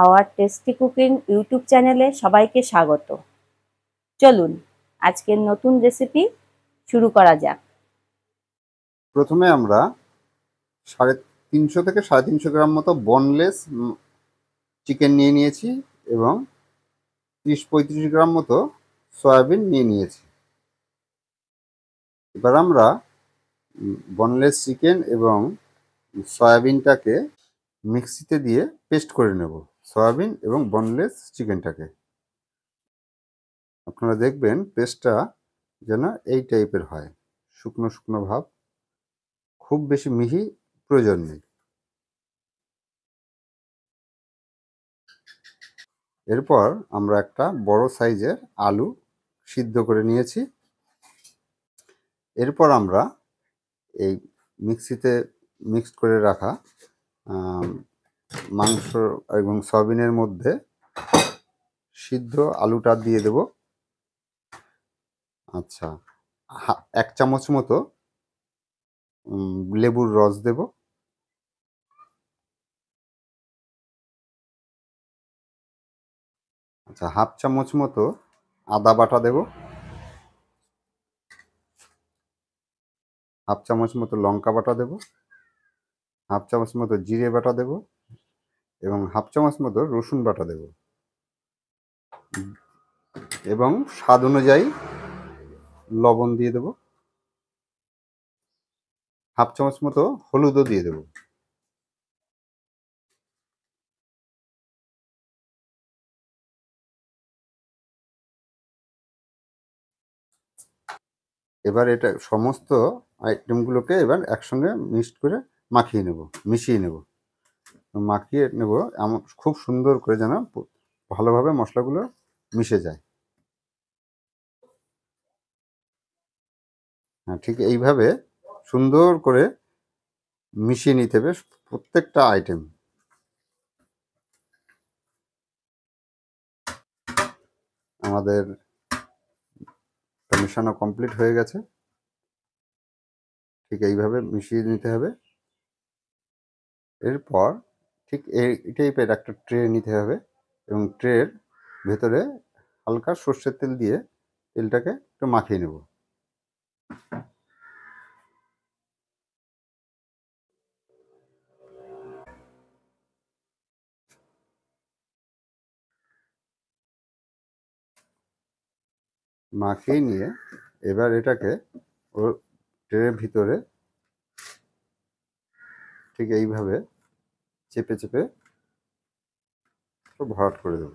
Hour tasty cooking YouTube চ্যানেলে সবাইকে স্বাগত। চলুন আজকের নতুন রেসিপি শুরু করা যাক। প্রথমে আমরা 350 থেকে 350 গ্রাম মতো বোনলেস চিকেন নিয়ে নিয়েছি এবং 30-35 গ্রাম মতো সয়াবিন নিয়ে নিয়েছি। এবার আমরা বোনলেস চিকেন এবং সয়াবিনটাকে মিক্সিতে দিয়ে পেস্ট করে নেব, সয়াবিন এবং বোনলেস চিকেনটাকে। আপনারা দেখবেন পেস্টটা যেন এই টাইপের হয়, শুকনো শুকনো ভাব, খুব বেশি মিহি প্রয়োজন নেই। এরপর আমরা একটা বড় সাইজের আলু সিদ্ধ করে নিয়েছি। এরপর আমরা এই মিক্সিতে মিক্সড করে রাখা মাংস এবং সয়াবিনের মধ্যে সিদ্ধ আলুটা দিয়ে দেব। আচ্ছা, 1 চামচ মতো লেবুর রস দেব। আচ্ছা, 1/2 চামচ মতো আদা বাটা দেব। 1/2 চামচ মতো লঙ্কা বাটা দেব। 1/2 চামচ মতো জিরে বাটা দেব এবং 1/2 চামচ মতো রসুন বাটা দেব এবং স্বাদ অনুযায়ী লবণ দিয়ে দেব। 1/2 চামচ মতো হলুদও দিয়ে দেব। এবার এটা সমস্ত আইটেমগুলোকে এবার একসঙ্গে মিক্সড করে মিশিয়ে নেব। মাখিয়ে নেব এমন খুব সুন্দর করে যেন ভালোভাবে মশলাগুলো মিশে যায়। হ্যাঁ, ঠিক এইভাবে সুন্দর করে মিশিয়ে নিতে হবে প্রত্যেকটা আইটেম। আমাদের মেশানো কমপ্লিট হয়ে গেছে। ঠিক এইভাবে মিশিয়ে নিতে হবে। এরপর ঠিক এই টাইপের একটা ট্রে নিতে হবে এবং ট্রের ভেতরে হালকা সর্ষের তেল দিয়ে তেলটাকে একটু মাখিয়ে নেব। মাখিয়ে নিয়ে এবার এটাকে ওর ট্রের ভিতরে ঠিক এইভাবে চেপে চেপে ভরাট করে দেব।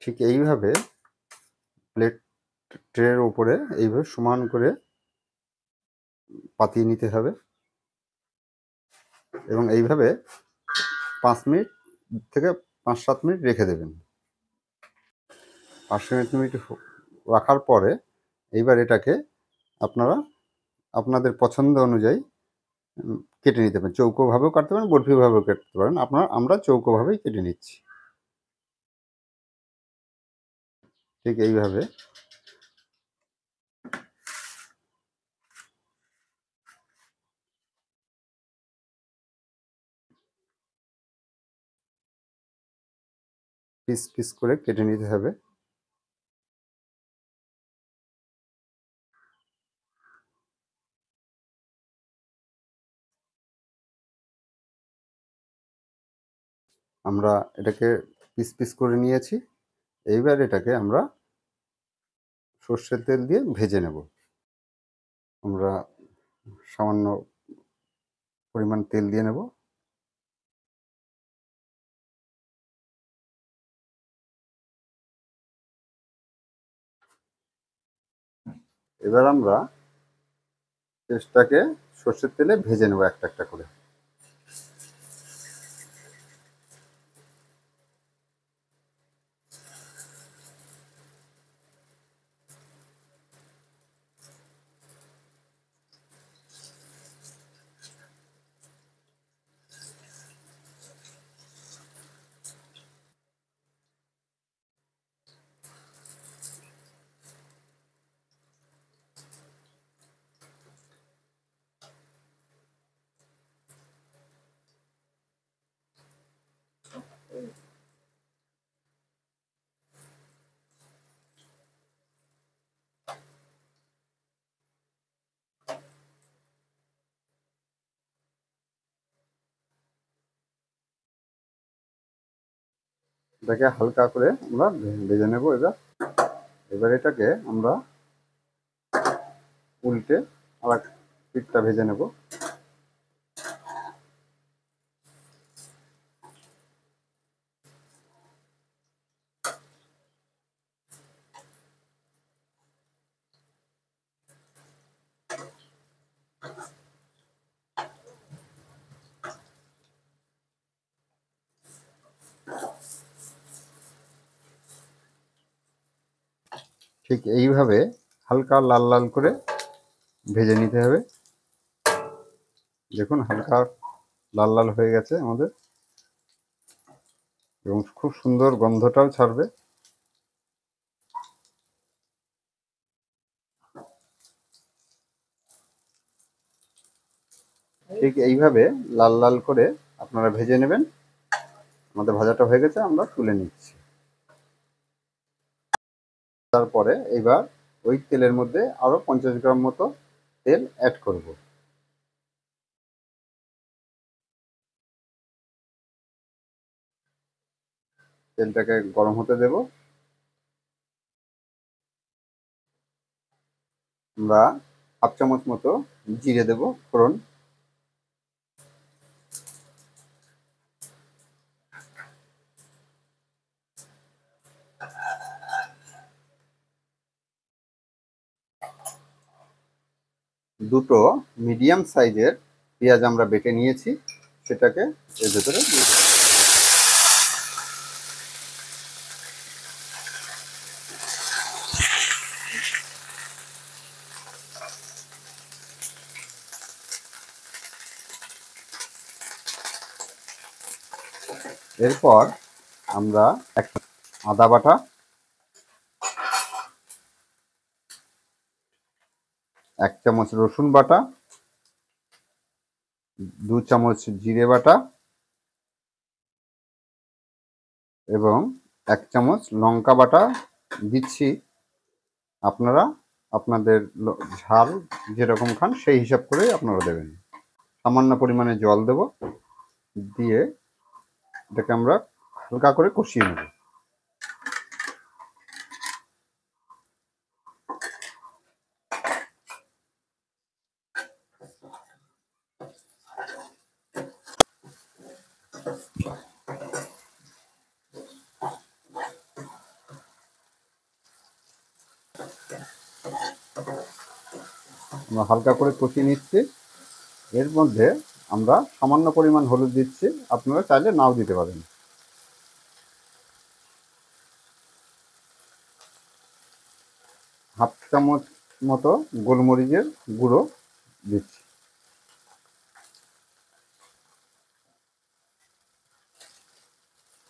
ঠিক এইভাবে প্লেট ট্রের উপরে এইভাবে সমান করে পাতিয়ে নিতে হবে এবং এইভাবে 5 মিনিট থেকে 5-7 মিনিট রেখে দেবেন। 5 মিনিট রাখার পরে এইবার এটাকে আপনারা আপনাদের পছন্দ অনুযায়ী কেটে নিতে পারেন। চৌকোভাবেও কাটতে পারেন, বরফিভাবেও কাটতে পারেন। আমরা চৌকোভাবেই কেটে নিচ্ছি। ঠিক এইভাবে পিস পিস করে কেটে নিতে হবে। আমরা এটাকে পিস পিস করে নিয়েছি। এইবার এটাকে আমরা সর্ষের তেল দিয়ে ভেজে নেব। আমরা সামান্য পরিমাণ তেল দিয়ে নেব। এবার আমরা পেস্টটাকে সর্ষের তেলে ভেজে নেব একটা একটা করে। এটাকে হালকা করে আমরা ভেজে নেব। এবার এটাকে আমরা উল্টে আরেক পিঠটা ভেজে নেব। ঠিক এইভাবে হালকা লাল লাল করে ভেজে নিতে হবে। দেখুন হালকা লাল লাল হয়ে গেছে আমাদের, এবং খুব সুন্দর গন্ধটাও ছাড়বে। ঠিক এইভাবে লাল লাল করে আপনারা ভেজে নেবেন। আমাদের ভাজাটা হয়ে গেছে, আমরা তুলে নিচ্ছি। তারপরে এবার ওই তেলের মধ্যে আরো 50 গ্রাম মতো তেল অ্যাড করব। তেলটাকে গরম হতে দেব। আমরা হাফ চামচ মতো জিরে দেব ফোড়ন। দুটো মিডিয়াম সাইজের পেঁয়াজ আমরা বেটে নিয়েছি, সেটাকে এর ভেতরে দিয়ে দেব। এরপর আমরা আদা বাটা, 1 চামচ রসুন বাটা, 2 চামচ জিরে বাটা এবং 1 চামচ লঙ্কা বাটা দিচ্ছি। আপনারা আপনাদের ঝাল যেরকম খান সেই হিসাব করে আপনারা দেবেন। সামান্য পরিমাণে জল দেব, দিয়ে এটাকে আমরা হালকা করে কষিয়ে নেব। আমরা হালকা করে কষিয়ে নিচ্ছি। এর মধ্যে আমরা সামান্য পরিমাণ হলুদ দিচ্ছি, আপনারা চাইলে নাও দিতে পারেন। হাফ চামচ মতো গোলমরিচের গুঁড়ো দিচ্ছি।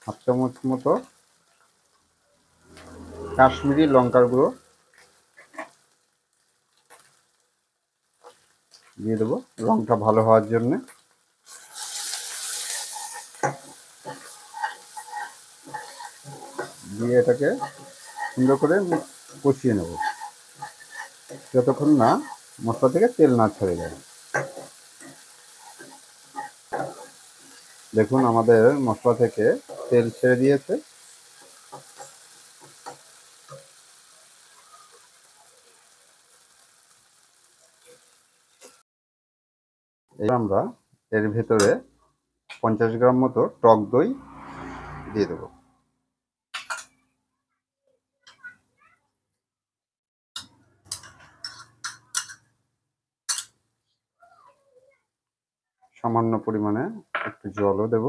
হাফ চামচ মতো কাশ্মীরি লঙ্কার গুঁড়ো দিয়ে দেবো রংটা ভালো হওয়ার জন্য। দিয়ে এটাকে সুন্দর করে কষিয়ে নেব যতক্ষণ না মশলা থেকে তেল না ছেড়ে যায়। দেখুন আমাদের মশলা থেকে তেল ছেড়ে দিয়েছে। এবার আমরা এর ভেতরে 50 গ্রাম মতো টক দই দিয়ে দেবো। সামান্য পরিমাণে একটু জলও দেব।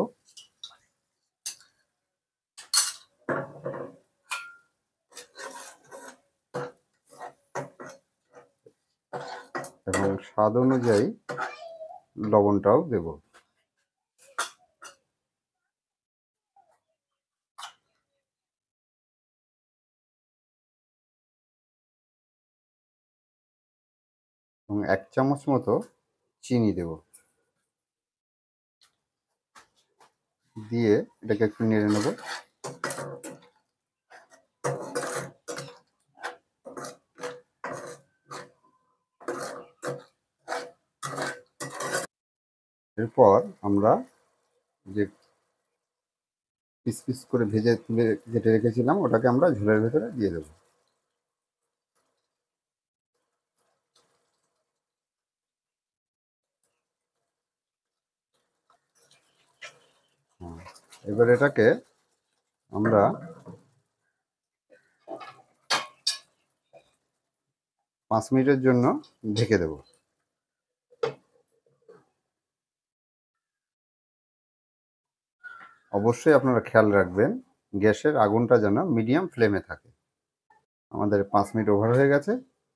এবং স্বাদ অনুযায়ী লবণটাও দেব। এবং 1 চামচ মতো চিনি দেব। দিয়ে এটাকে একটু নেড়ে নেব। এরপর আমরা যে পিস পিস করে ভেজে তুলে কেটে রেখেছিলাম, ওটাকে আমরা ঝোলের ভেতরে দিয়ে দেবো। এবার এটাকে আমরা 5 মিনিটের জন্য ঢেকে দেব। অবশ্যই আপনারা খেয়াল রাখবেন গ্যাসের আগুনটা যেন মিডিয়াম ফ্লেমে থাকে। আমাদের 5 মিনিট ওভার হয়ে গেছে।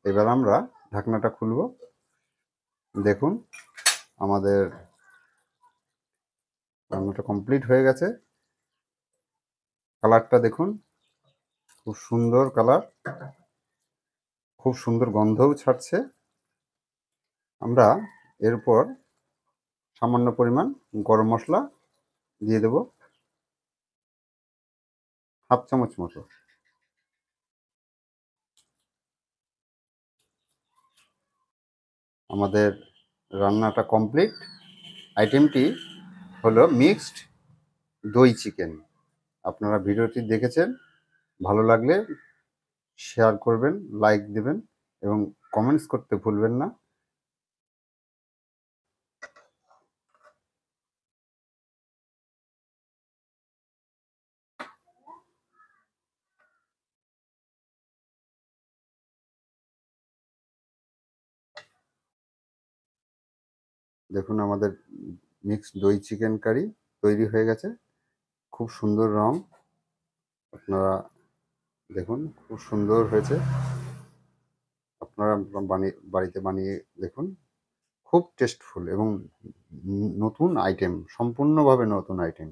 এবার আমরা ঢাকনাটা খুলব। দেখুন আমাদের রান্নাটা কমপ্লিট হয়ে গেছে। কালারটা দেখুন, খুব সুন্দর কালার, খুব সুন্দর গন্ধও ছাড়ছে। আমরা এরপর সামান্য পরিমাণ গরম মশলা দিয়ে দেব, 1/2 চামচ মতো। আমাদের রান্নাটা কমপ্লিট। আইটেমটি হলো মিক্সড দই চিকেন। আপনারা ভিডিওটি দেখেছেন, ভালো লাগলে শেয়ার করবেন, লাইক দেবেন এবং কমেন্টস করতে ভুলবেন না। দেখুন আমাদের মিক্সড দই চিকেন কারি তৈরি হয়ে গেছে। খুব সুন্দর রং, আপনারা দেখুন খুব সুন্দর হয়েছে। আপনারা বাড়িতে বানিয়ে দেখুন, খুব টেস্টফুল এবং নতুন আইটেম, সম্পূর্ণভাবে নতুন আইটেম।